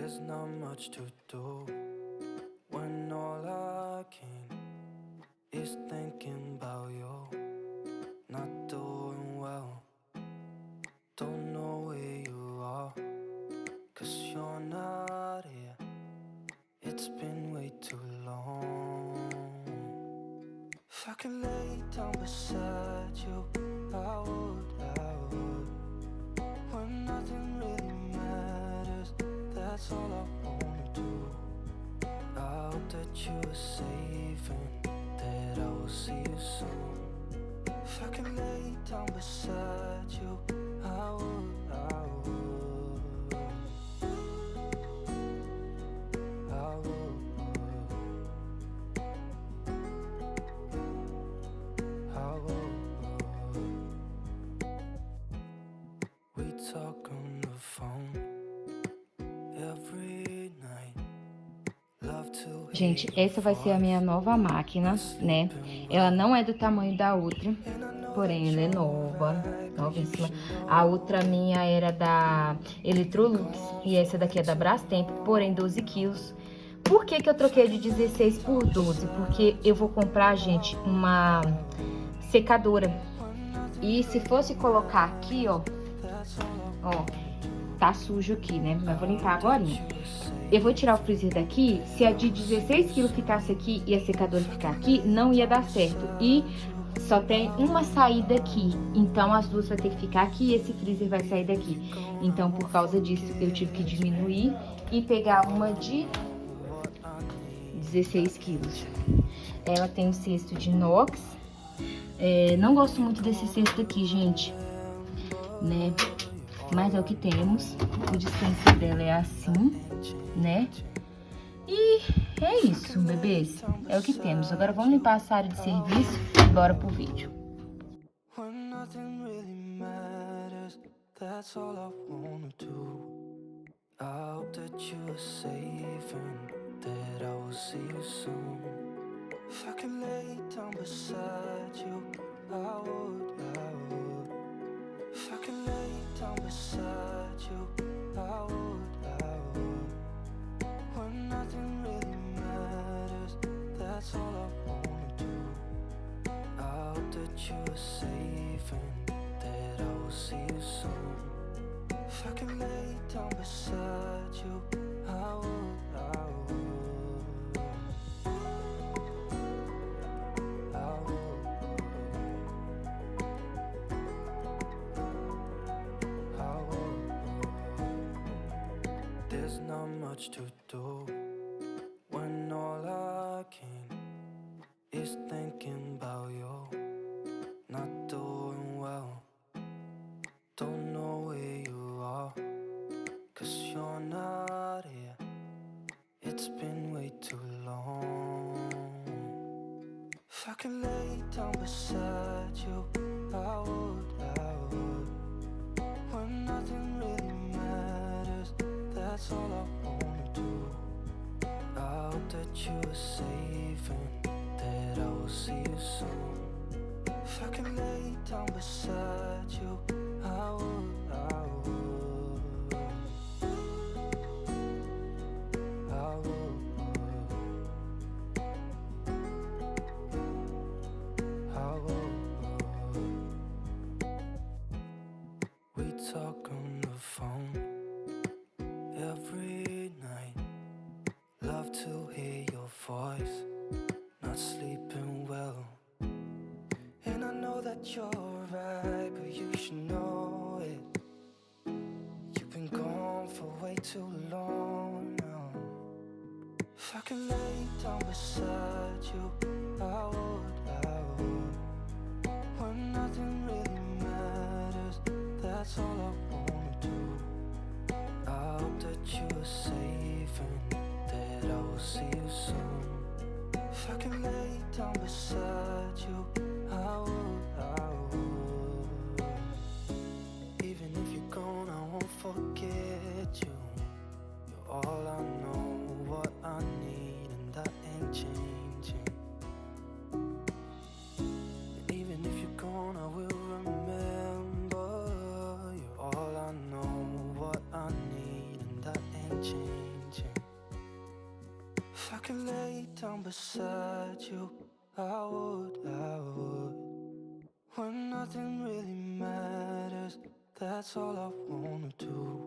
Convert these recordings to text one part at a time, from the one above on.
There's not much to do when all I can is thinking about you. Not doing well, don't know where you are, 'cause you're not here. It's been way too long. If I could lay down beside you, I would. When nothing really matters, that's all I wanna do. I hope that you are safe and that I will see you soon. If I could lay down beside you, I would. I would. I would. We talk on the phone every night. Love to Gente, essa vai ser a minha nova máquina, né? Ela não é do tamanho da outra, porém ela é nova, novíssima. A outra minha era da Electrolux e essa daqui é da Brastemp, porém 12 quilos. Por que que eu troquei de 16 por 12? Porque eu vou comprar, gente, uma secadora. E se fosse colocar aqui, ó, tá sujo aqui, né? Mas vou limpar agora. Eu vou tirar o freezer daqui. Se a de 16 kg ficasse aqui e a secadora ficar aqui, não ia dar certo. E só tem uma saída aqui. Então, as duas vai ter que ficar aqui e esse freezer vai sair daqui. Então, por causa disso, eu tive que diminuir e pegar uma de 16 quilos. Ela tem um cesto de inox. Não gosto muito desse cesto aqui, gente, né? Mas é o que temos. O dispenser dela é assim, né? E é isso, bebês. É o que temos. Agora vamos limpar essa área de serviço e bora pro vídeo. If I could lay down beside you, I would. When nothing really matters, that's all I wanna do. I hope that you are safe and that I will see you soon. If I could lay down beside you, I would. There's not much to do when all I can is thinking about you. Not doing well, don't know where you are, 'cause you're not here. It's been way too long. If I could lay down beside you, I would. When nothing really matters, that's all I wanna do. I hope that you are safe and that I will see you soon. If I could lay down beside you, I would. I would. I would. We talk on the phone every night. Love to hear your voice. Not sleeping well, and I know that you're right, but you should know it. You've been gone for way too long now. If I could lay down beside you, I would. When nothing really matters, that's all I wanna do. I hope that you are safe and that I will see you soon. If I could lay down beside you, I would. Even if you're gone, I won't forget you. You're all I know, what I need, and that ain't changing. And even if you're gone, I will remember. You're all I know, what I need, and that ain't changing. could lay down beside you, I would, I would. When nothing really matters, that's all I wanna do.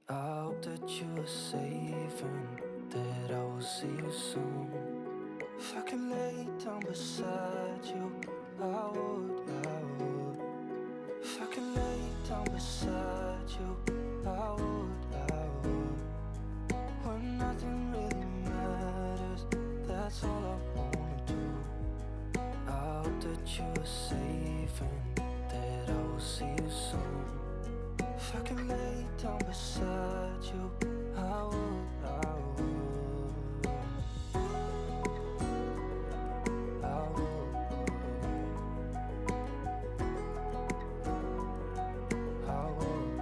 I hope that you are safe and that I will see you soon. If I could lay down beside you, I would, I would. If I could lay down beside you, I would, I would. When nothing really matters, that's all I wanna do. I hope that you are safe and that I will see you soon. If I could lay down beside you, I would, I would. I would, I would.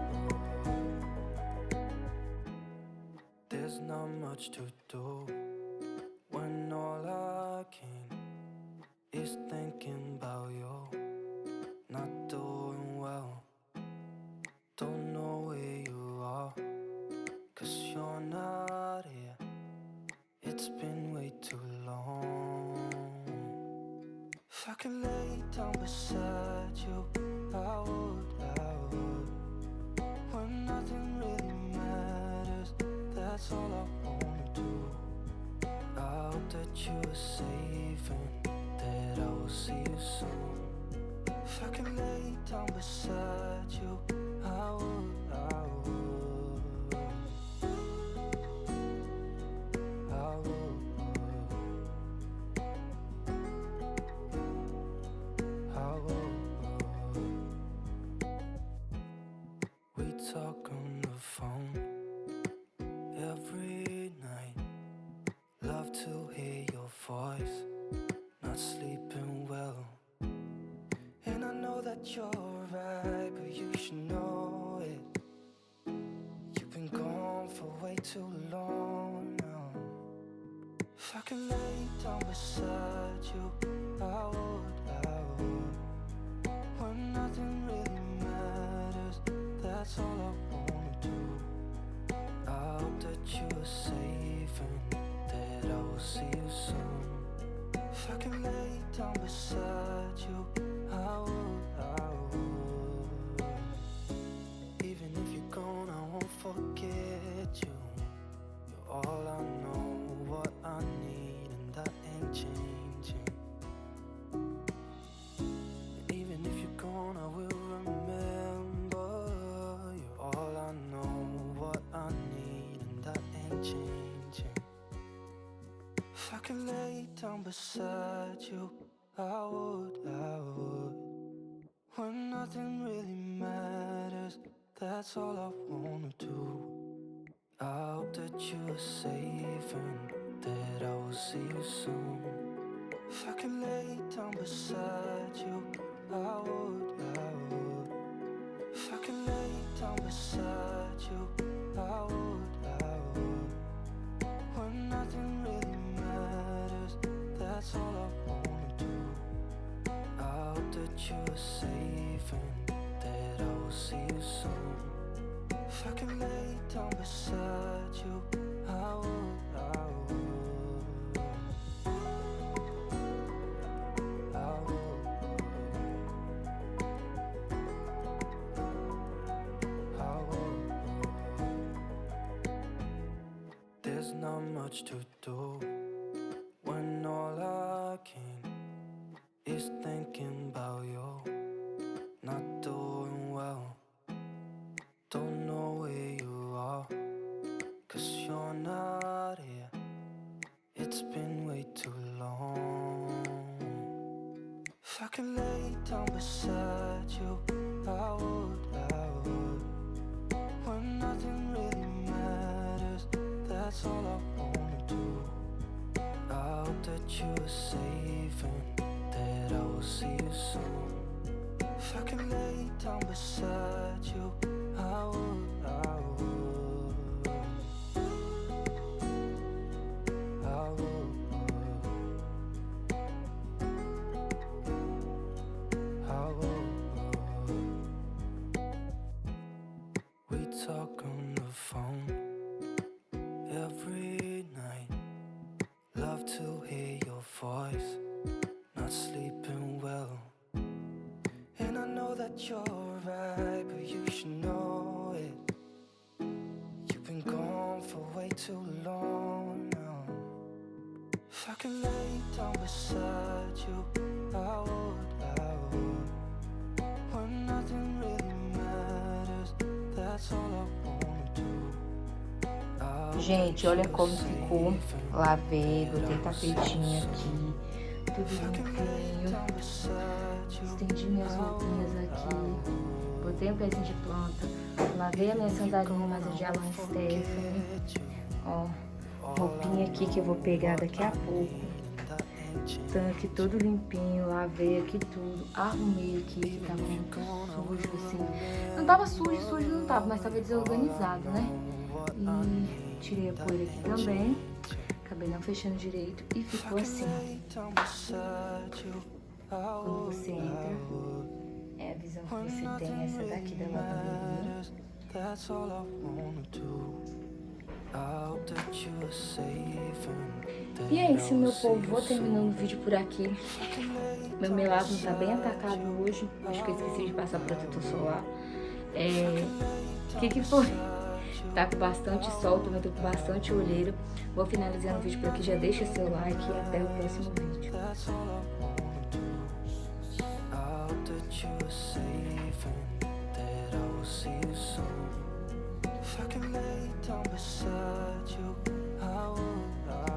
There's not much to do when all I can is thinking about you. Not doing well, don't know where you are, 'cause you're not here. It's been way too long. If I could lay down beside you, I would, I would. When nothing really matters, that's all I wanna do. I hope that you are safe and that I will see you soon. If I could lay down beside you, I would, I would. I would, I would. We talk on the phone every night. Love to hear your voice, not sleeping well. And I know that you're right, but you should know it. You've been gone for way too long now. If I could lay down beside you, I would, I would. When nothing really matters, that's all I wanna do. I hope that you are safe and that I will see you soon. If I could lay down beside you, I would, I would. Even if you're gone, I won't forget you. You're all I know, what I need, and that ain't changing. And even if you're gone, I will remember. You're all I know, what I need, and that ain't changing. If I could lay down beside you, I would, I would. When nothing really matters, that's all I wanna do. I hope that you are safe and that I will see you soon. If I could lay down beside you, I would, I would. If I could lay down beside you, I would, I would. When nothing really matters, that's all I wanna do. I hope that you are safe and that I will see you soon. If I could lay down beside you, I would, I would. I would, I would. There's not much to do when all I can is thinking about you. Not doing well, don't know where you are, 'cause you're not here. It's been way too long. If I could lay down beside you, I would, I would. When nothing really matters, that's all I wanna do. I hope that you are safe and that I will see you soon. If I could lay down beside you, I would, I would. I would, I would. We talk on the phone every night. too long now. If I could lay down beside you, I would. When nothing really matters, that's all I wanna do. Gente, olha como ficou. Lavei, botei tapetinho aqui, tudo limpinho. Estendi minhas roupinhas aqui. Botei um pezinho de planta. Lavei a minha sandalinha, mas é de Alan Stephanie. Ó, roupinha aqui que eu vou pegar daqui a pouco. Tanque todo limpinho, lavei aqui tudo. Arrumei aqui, que tava muito sujo, assim. Não tava sujo não tava, mas tava desorganizado, né? E tirei a poeira aqui também. Acabei não fechando direito e ficou assim. Quando você entra, é a visão que você tem, essa daqui da lavanderia. E é isso, meu povo, vou terminando o vídeo por aqui. Meu melasma tá bem atacado hoje, acho que eu esqueci de passar protetor solar. Que foi? Tá com bastante sol, também tô com bastante olheira. Vou finalizando o vídeo por aqui, já deixa seu like e até o próximo vídeo. If I could lay down beside you, I would.